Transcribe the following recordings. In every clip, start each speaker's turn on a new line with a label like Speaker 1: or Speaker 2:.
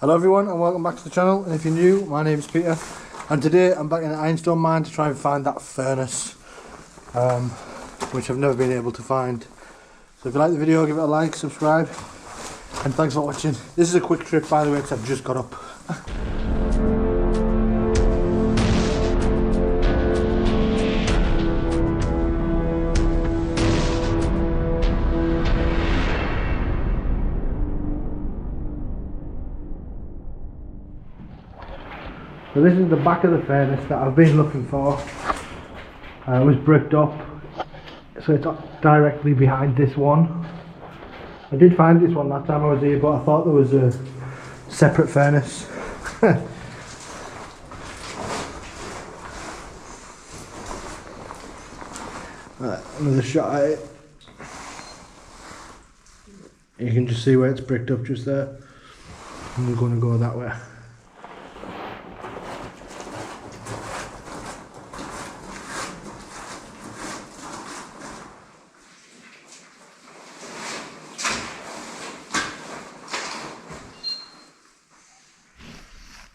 Speaker 1: Hello everyone and welcome back to the channel, and if you're new, my name is Peter and today I'm back in the Ironstone mine to try and find that furnace which I've never been able to find. So if you like the video, give it a like, subscribe, and thanks for watching. This is a quick trip by the way because I've just got up. So this is the back of the furnace that I've been looking for. It was bricked up, so it's directly behind this one. I did find this one that time I was here, but I thought there was a separate furnace. Right, another shot at it. You can just see where it's bricked up just there. And we're going to go that way.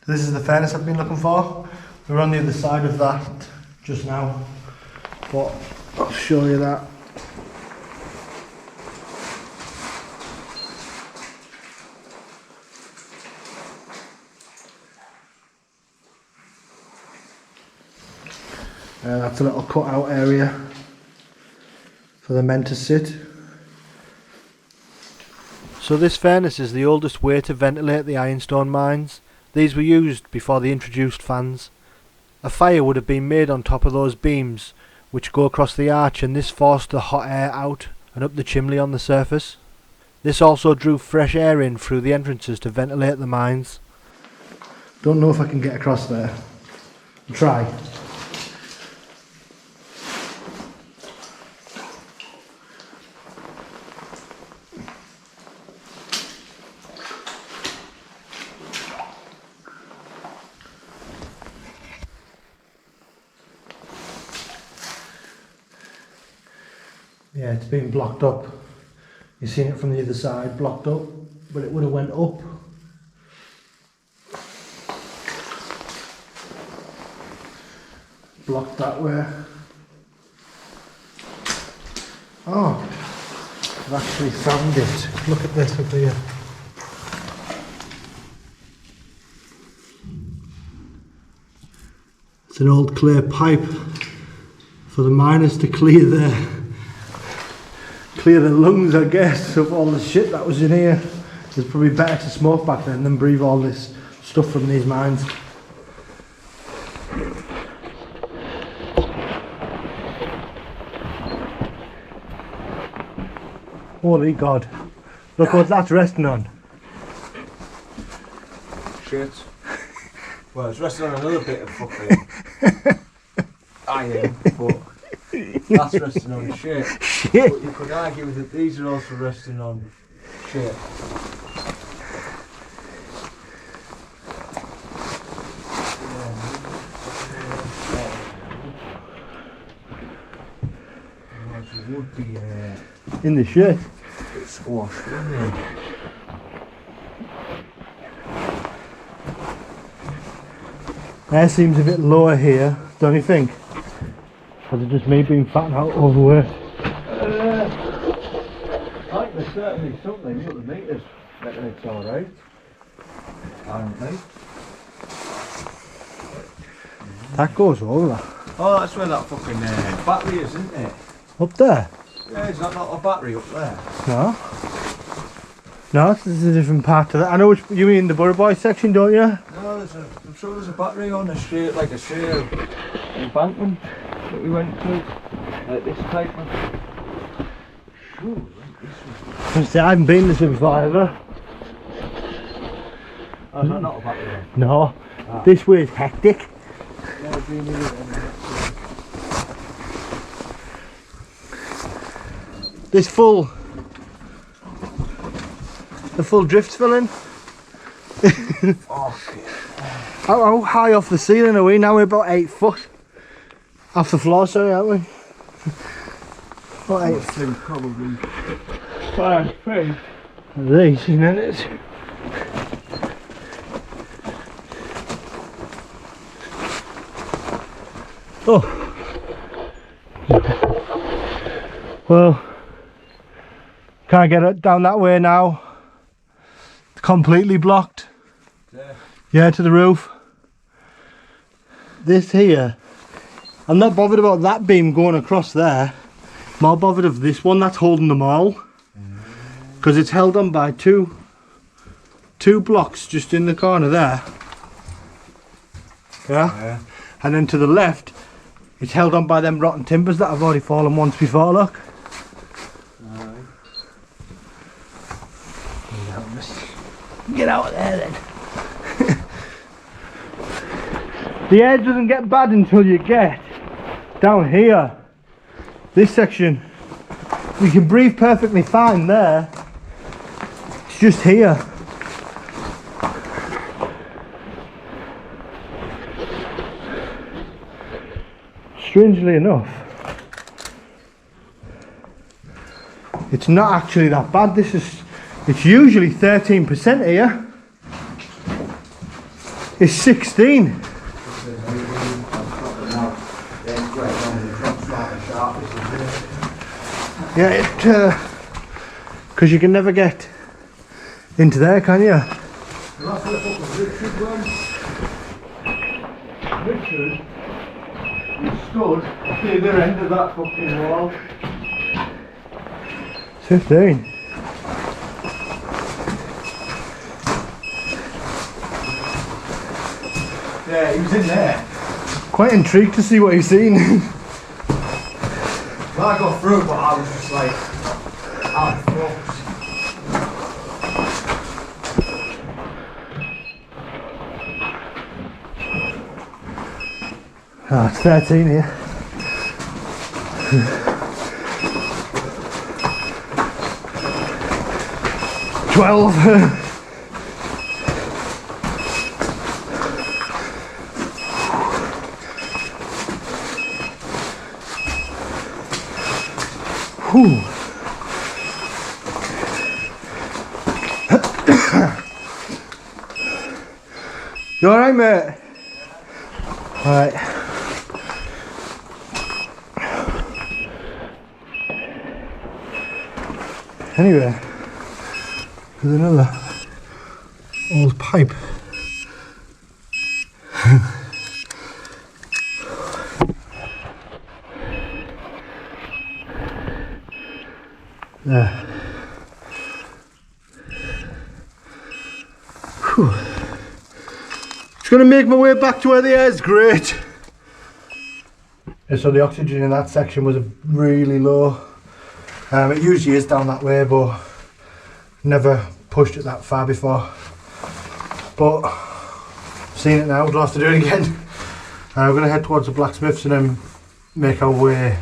Speaker 1: This is the furnace I've been looking for. We were on the other side of that just now, but I'll show you that. That's a little cut-out area for the men to sit. So this furnace is the oldest way to ventilate the Ironstone mines. These were used before they introduced fans. A fire would have been made on top of those beams which go across the arch, and this forced the hot air out and up the chimney on the surface. This also drew fresh air in through the entrances to ventilate the mines. Don't know if I can get across there. I'll try. Yeah, it's been blocked up. You've seen it from the other side, blocked up, but it would have went up. Blocked that way. Oh, I've actually found it. Look at this up here. It's an old clear pipe for the miners to clear the lungs, I guess, of all the shit that was in here. It's probably better to smoke back then than breathe all this stuff from these mines. Holy God. Look what that's resting on.
Speaker 2: Shit. Well, it's resting on another bit of fucking iron, but that's resting on shit.
Speaker 1: Shit.
Speaker 2: But you could argue that these are also resting on shit. It would be
Speaker 1: in the shit.
Speaker 2: it's squashed, wouldn't it?
Speaker 1: Air seems a bit lower here, don't you think? Or is it just me being fat and out overworked?
Speaker 2: I think there's certainly something, but the meters reckon it's alright. Apparently.
Speaker 1: That goes over.
Speaker 2: Oh, that's where that fucking battery is, isn't it?
Speaker 1: Up there?
Speaker 2: Yeah, is that not a battery up there?
Speaker 1: No. No, this is a different part of it. I know which you mean, the Borough Boy section, don't you?
Speaker 2: No, I'm sure there's a battery on a straight, like a sheer embankment that we went to. Like this type one. Ooh, like this one.
Speaker 1: I haven't been this way before ever.
Speaker 2: Oh, is that not a battery one?
Speaker 1: No.
Speaker 2: Ah.
Speaker 1: This way is hectic.
Speaker 2: Never been here then.
Speaker 1: The full drift's filling.
Speaker 2: Oh shit.
Speaker 1: How high off the ceiling are we now? We're about 8 foot off the floor, sorry, aren't we? What, 8
Speaker 2: foot? Probably
Speaker 1: 5 feet. These, you know, it's Oh. Well, can't get it down that way now. It's completely blocked. Yeah, to the roof. This here, I'm not bothered about that beam going across there. More bothered of this one that's holding them all. Because it's held on by two blocks just in the corner there. Yeah? And then to the left, it's held on by them rotten timbers that have already fallen once before, look. Get out of there then. The edge doesn't get bad until you get down here. This section, you can breathe perfectly fine there. It's just here. Strangely enough, it's not actually that bad. It's usually 13% here. It's 16. Yeah, because you can never get into there, can you? Richard stood at the other end of that fucking wall. 15. Yeah, he was in there. Quite intrigued to see what he's seen.
Speaker 2: Well, I got through, but I was just like, out of focus.
Speaker 1: Ah, it's 13 here. $12. Whew. You alright, mate? Alright. Anyway, there's another old pipe. There. Whew. Just going to make my way back to where the air's great. And so the oxygen in that section was really low. It usually is down that way, but never pushed it that far before. But I've seen it now, don't have to do it again. We're going to head towards the blacksmiths and then make our way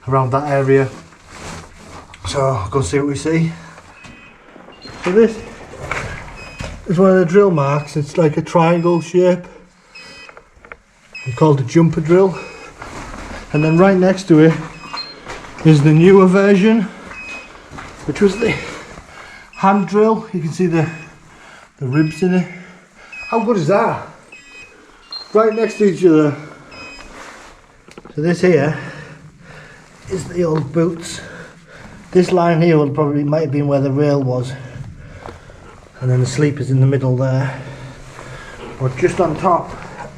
Speaker 1: around that area. So I'll go see what we see. So this is one of the drill marks. It's like a triangle shape. It's called a jumper drill. And then right next to it is the newer version, which was the hand drill. You can see the ribs in it. How good is that? Right next to each other. So this here is the old boots. This line here might have been where the rail was, and then the sleeper's in the middle there. But just on top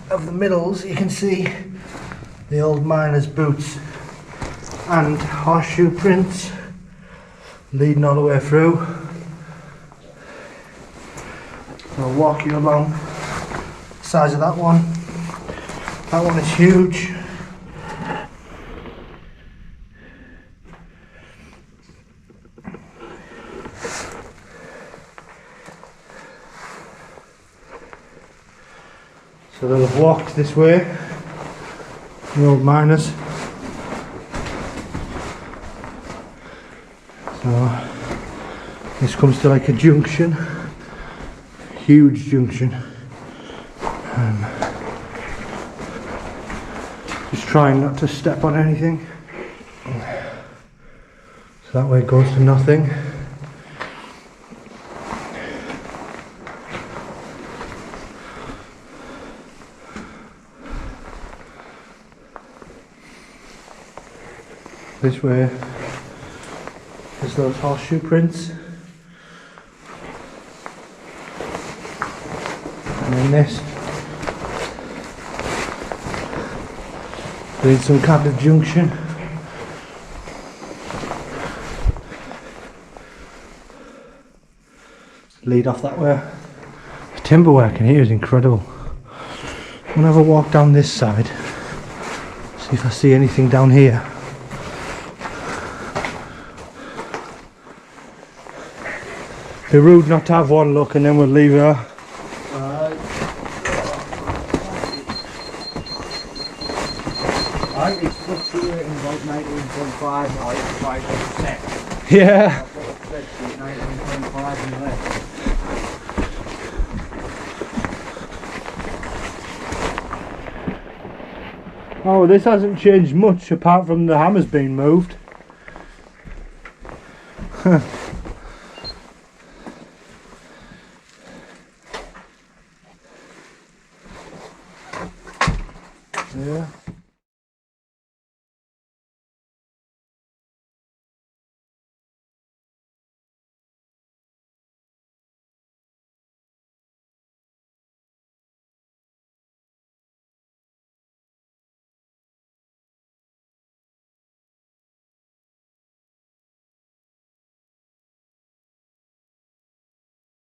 Speaker 1: of the middles you can see the old miner's boots and horseshoe prints leading all the way through. So I'll walk you along the size of that one. That one is huge. So they'll have walked this way, the old miners. So this comes to like a junction, huge junction. Just trying not to step on anything. So that way it goes to nothing. This way. There's those horseshoe prints. And then this. Leads some kind of junction. Lead off that way. The timber work in here is incredible. I'm gonna have a walk down this side. See if I see anything down here. Be rude not to have one look and then we'll leave her.
Speaker 2: I think it's fluctuating about 19.5 now, it's 5%.
Speaker 1: Yeah.
Speaker 2: I've got a spreadsheet, 19.5 and less.
Speaker 1: Oh, this hasn't changed much apart from the hammer's been moved.